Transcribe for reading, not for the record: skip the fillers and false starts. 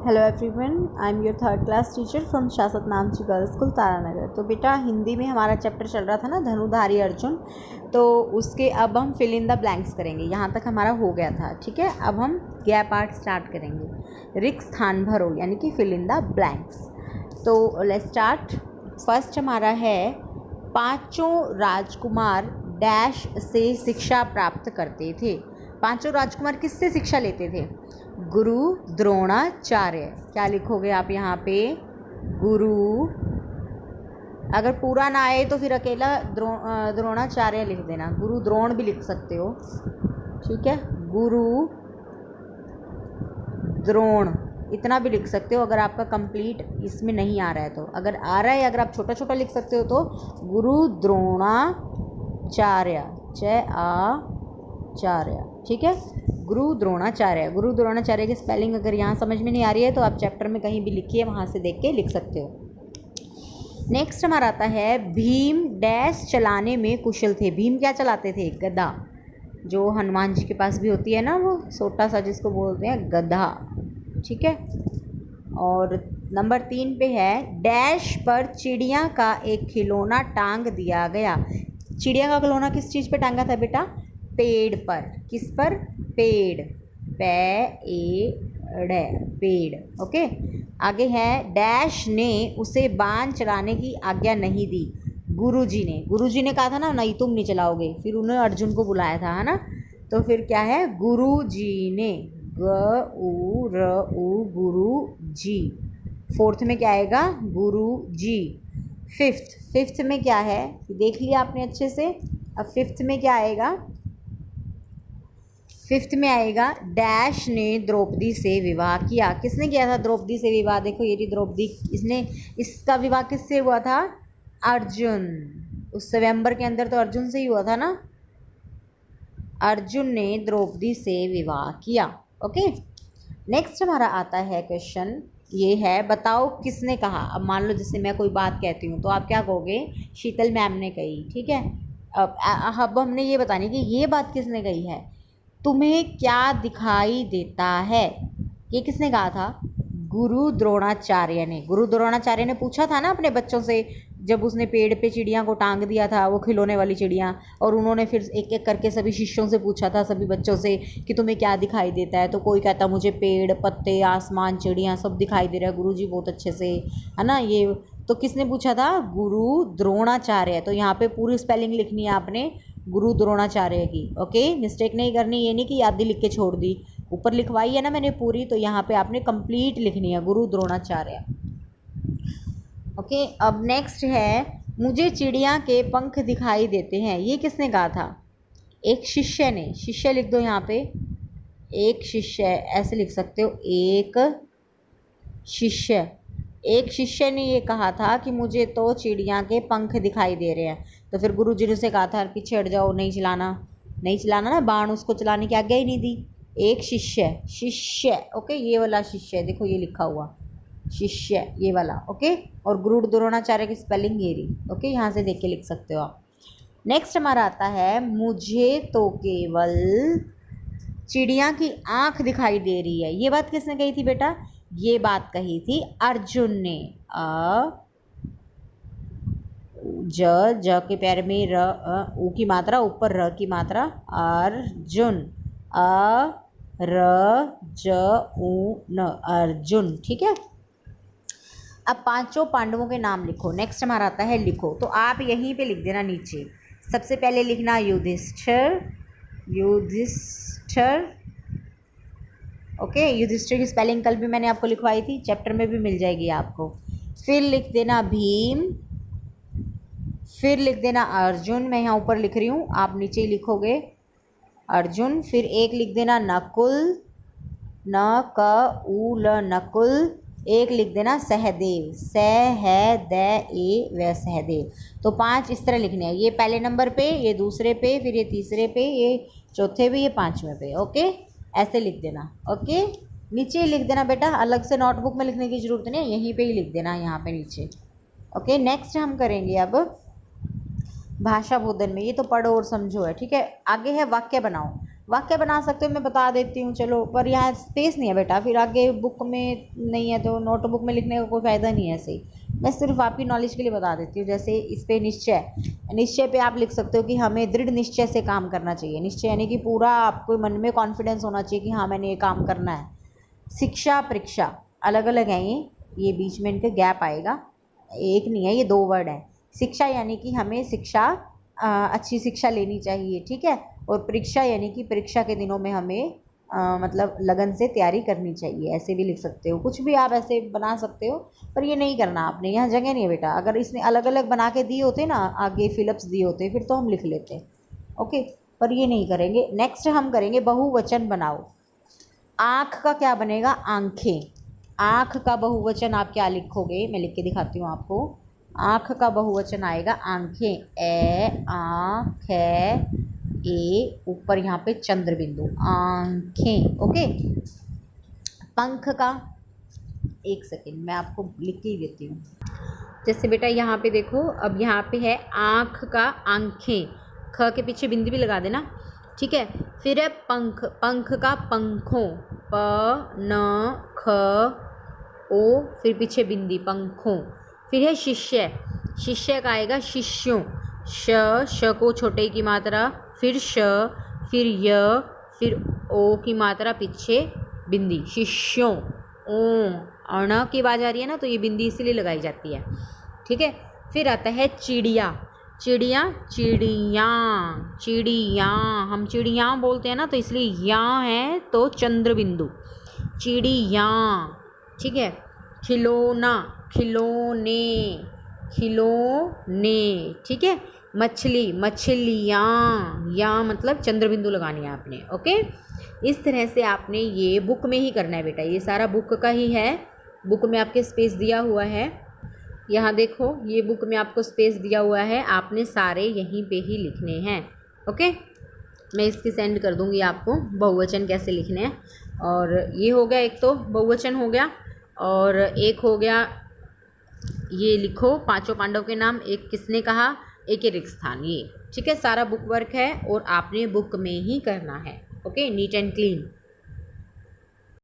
Hello everyone, I am your third class teacher from शासत Namchi girls school Taranagar. तो बेटा हिंदी में हमारा चैप्टर चल रहा था ना धनुधारी अर्जुन, तो उसके अब हम फिल इन द ब्लैंक्स करेंगे। यहाँ तक हमारा हो गया था, ठीक है। अब हम गैप पार्ट स्टार्ट करेंगे। रिक्त स्थान भरो यानी कि फिल इन द ब्लैंक्स। तो लेट्स स्टार्ट। फर्स्ट हमारा है पांचों राजकुमार डैश से शिक्षा प्राप्त करते थे। पांचों राजकुमार किससे शिक्षा लेते थे? गुरु द्रोणाचार्य। क्या लिखोगे आप यहाँ पे? गुरु, अगर पूरा ना आए तो फिर अकेला द्रोणाचार्य लिख देना। गुरु द्रोण भी लिख सकते हो, ठीक है। गुरु द्रोण इतना भी लिख सकते हो अगर आपका कंप्लीट इसमें नहीं आ रहा है तो। अगर आ रहा है, अगर आप छोटा छोटा लिख सकते हो तो गुरु द्रोणाचार्य, जय आचार्य, ठीक है। गुरु द्रोणाचार्य। गुरु द्रोणाचार्य की स्पेलिंग अगर यहाँ समझ में नहीं आ रही है तो आप चैप्टर में कहीं भी लिखिए, वहाँ से देख के लिख सकते हो। नेक्स्ट हमारा आता है भीम डैश चलाने में कुशल थे। भीम क्या चलाते थे? गदा। जो हनुमान जी के पास भी होती है ना, वो छोटा सा जिसको बोलते हैं गधा, ठीक है। और नंबर 3 पे है डैश पर चिड़िया का एक खिलौना टांग दिया गया। चिड़िया का खिलौना किस चीज़ पे टांगा था बेटा? पेड़ पर। किस पर? पेड़, पेड़, ओके। आगे है डैश ने उसे बाण चलाने की आज्ञा नहीं दी। गुरुजी ने कहा था ना, नहीं तुम नहीं चलाओगे, फिर उन्होंने अर्जुन को बुलाया था, है ना। तो फिर क्या है? गुरुजी ने, गुरु जी। फोर्थ में क्या आएगा? गुरु जी। फिफ्थ में क्या है? देख लिया आपने अच्छे से। अब फिफ्थ में क्या आएगा? फिफ्थ में आएगा डैश ने द्रौपदी से विवाह किया। किसने किया था द्रौपदी से विवाह? देखो ये रही द्रौपदी, इसका विवाह किससे हुआ था? अर्जुन। उस स्वयंवर के अंदर तो अर्जुन से ही हुआ था ना। अर्जुन ने द्रौपदी से विवाह किया, ओके। नेक्स्ट हमारा आता है क्वेश्चन, ये है बताओ किसने कहा। अब मान लो जैसे मैं कोई बात कहती हूँ तो आप क्या कहोगे? शीतल मैम ने कही, ठीक है। अब हमने ये बतानी कि ये बात किसने कही है। तुम्हें क्या दिखाई देता है? ये किसने कहा था? गुरु द्रोणाचार्य ने। गुरु द्रोणाचार्य ने पूछा था ना अपने बच्चों से, जब उसने पेड़ पे चिड़िया को टांग दिया था, वो खिलौने वाली चिड़िया, और उन्होंने फिर एक एक करके सभी शिष्यों से पूछा था, सभी बच्चों से, कि तुम्हें क्या दिखाई देता है। तो कोई कहता मुझे पेड़, पत्ते, आसमान, चिड़िया सब दिखाई दे रहा है गुरुजी बहुत अच्छे से, है ना। ये तो किसने पूछा था? गुरु द्रोणाचार्य। तो यहाँ पे पूरी स्पेलिंग लिखनी है आपने गुरु द्रोणाचार्य की, ओके। मिस्टेक नहीं करनी, ये नहीं कि याद लिख के छोड़ दी, ऊपर लिखवाई है ना मैंने पूरी, तो यहाँ पे आपने कंप्लीट लिखनी है गुरु द्रोणाचार्य, ओके। अब नेक्स्ट है मुझे चिड़िया के पंख दिखाई देते हैं। ये किसने कहा था? एक शिष्य ने। शिष्य लिख दो यहाँ पे, एक शिष्य, ऐसे लिख सकते हो, एक शिष्य ने ये कहा था कि मुझे तो चिड़िया के पंख दिखाई दे रहे हैं। तो फिर गुरुजी ने उसे कहा था पीछे हट जाओ, नहीं चलाना ना बाण, उसको चलाने की आज्ञा ही नहीं दी। एक शिष्य, ओके। ये वाला शिष्य, देखो ये लिखा हुआ शिष्य, ये वाला, ओके। और गुरु द्रोणाचार्य की स्पेलिंग ये रही, ओके। यहाँ से देख के लिख सकते हो आप। नेक्स्ट हमारा आता है मुझे तो केवल चिड़िया की आँख दिखाई दे रही है। ये बात किसने कही थी बेटा? ये बात कही थी अर्जुन ने। ज के पैर में र, ऊ की मात्रा ऊपर, र की मात्रा, अर्जुन, अर्जुन, ठीक है। अब पांचों पांडवों के नाम लिखो। नेक्स्ट हमारा आता है लिखो, तो आप यहीं पे लिख देना नीचे। सबसे पहले लिखना युधिष्ठिर, ओके। युधिष्ठिर की स्पेलिंग कल भी मैंने आपको लिखवाई थी, चैप्टर में भी मिल जाएगी आपको। फिर लिख देना भीम, फिर लिख देना अर्जुन, मैं यहाँ ऊपर लिख रही हूँ, आप नीचे ही लिखोगे अर्जुन। फिर एक लिख देना नकुल, नकुल। एक लिख देना सहदेव, सहदेव। तो 5 इस तरह लिखने हैं। ये पहले नंबर पे, ये दूसरे पे, फिर ये तीसरे पे, ये चौथे पे, ये 5वें पे, ओके। ऐसे लिख देना, ओके। नीचे लिख देना बेटा, अलग से नोटबुक में लिखने की ज़रूरत नहीं है, यहीं पे ही लिख देना, यहाँ पे नीचे, ओके। नेक्स्ट हम करेंगे अब भाषा बोधन में। ये तो पढ़ो और समझो है, ठीक है। आगे है वाक्य बनाओ। वाक्य बना सकते हो, मैं बता देती हूँ चलो, पर यहाँ स्पेस नहीं है बेटा, फिर आगे बुक में नहीं है तो नोटबुक में लिखने का कोई फ़ायदा नहीं है। ऐसे ही मैं सिर्फ आपकी नॉलेज के लिए बता देती हूँ। जैसे इस पे निश्चय, निश्चय पे आप लिख सकते हो कि हमें दृढ़ निश्चय से काम करना चाहिए। निश्चय यानी कि पूरा आपको मन में कॉन्फिडेंस होना चाहिए कि हाँ मैंने ये काम करना है। शिक्षा परीक्षा अलग अलग हैं, ये बीच में इनका गैप आएगा, एक नहीं है, ये 2 वर्ड हैं। शिक्षा यानी कि हमें शिक्षा अच्छी शिक्षा लेनी चाहिए, ठीक है। और परीक्षा यानी कि परीक्षा के दिनों में हमें मतलब लगन से तैयारी करनी चाहिए, ऐसे भी लिख सकते हो। कुछ भी आप ऐसे बना सकते हो, पर ये नहीं करना आपने, यहाँ जगह नहीं है बेटा। अगर इसने अलग अलग बना के दिए होते ना, आगे फिलअप्स दिए होते, फिर तो हम लिख लेते, ओके, पर ये नहीं करेंगे। नेक्स्ट हम करेंगे बहुवचन बनाओ। आँख का क्या बनेगा? आंखें। आँख का बहुवचन आप क्या लिखोगे? मैं लिख के दिखाती हूँ आपको। आँख का बहुवचन आएगा आंखें, ए आँख ए, ऊपर यहाँ पे चंद्र बिंदु, आंखें, ओके। पंख का, एक सेकेंड मैं आपको लिख के ही देती हूँ। जैसे बेटा यहाँ पे देखो, अब यहाँ पे है आँख का आंखें, ख के पीछे बिंदी भी लगा देना, ठीक है। फिर है पंख, पंख का पंखों, प न ख ओ, फिर पीछे बिंदी, पंखों। फिर है शिष्य, शिष्य का आएगा शिष्यों, श को छोटे की मात्रा, फिर श, फिर य, फिर ओ की मात्रा, पीछे बिंदी, शिष्यों। ओ अण की आवाज़ आ रही है ना, तो ये बिंदी इसीलिए लगाई जाती है, ठीक है। फिर आता है चिड़िया, चिड़िया, चिड़ियाँ, चिड़ियाँ, हम चिड़ियाँ बोलते हैं ना, तो इसलिए यहाँ है तो चंद्र बिंदु, चिड़ियाँ, ठीक है। खिलौना, खिलौने, खिलौने, ठीक है। मछली, मछलियाँ, या मतलब चंद्र बिंदु लगानी है आपने, ओके। इस तरह से आपने ये बुक में ही करना है बेटा, ये सारा बुक का ही है। बुक में आपके स्पेस दिया हुआ है, यहाँ देखो, ये बुक में आपको स्पेस दिया हुआ है, आपने सारे यहीं पे ही लिखने हैं, ओके। मैं इसकी सेंड कर दूँगी आपको बहुवचन कैसे लिखने हैं। और ये हो गया, एक तो बहुवचन हो गया, और एक हो गया ये लिखो पांचों पांडव के नाम, एक किसने कहा, एक रिक्त स्थान, ये ठीक है। सारा बुक वर्क है और आपने बुक में ही करना है, ओके, नीट एंड क्लीन।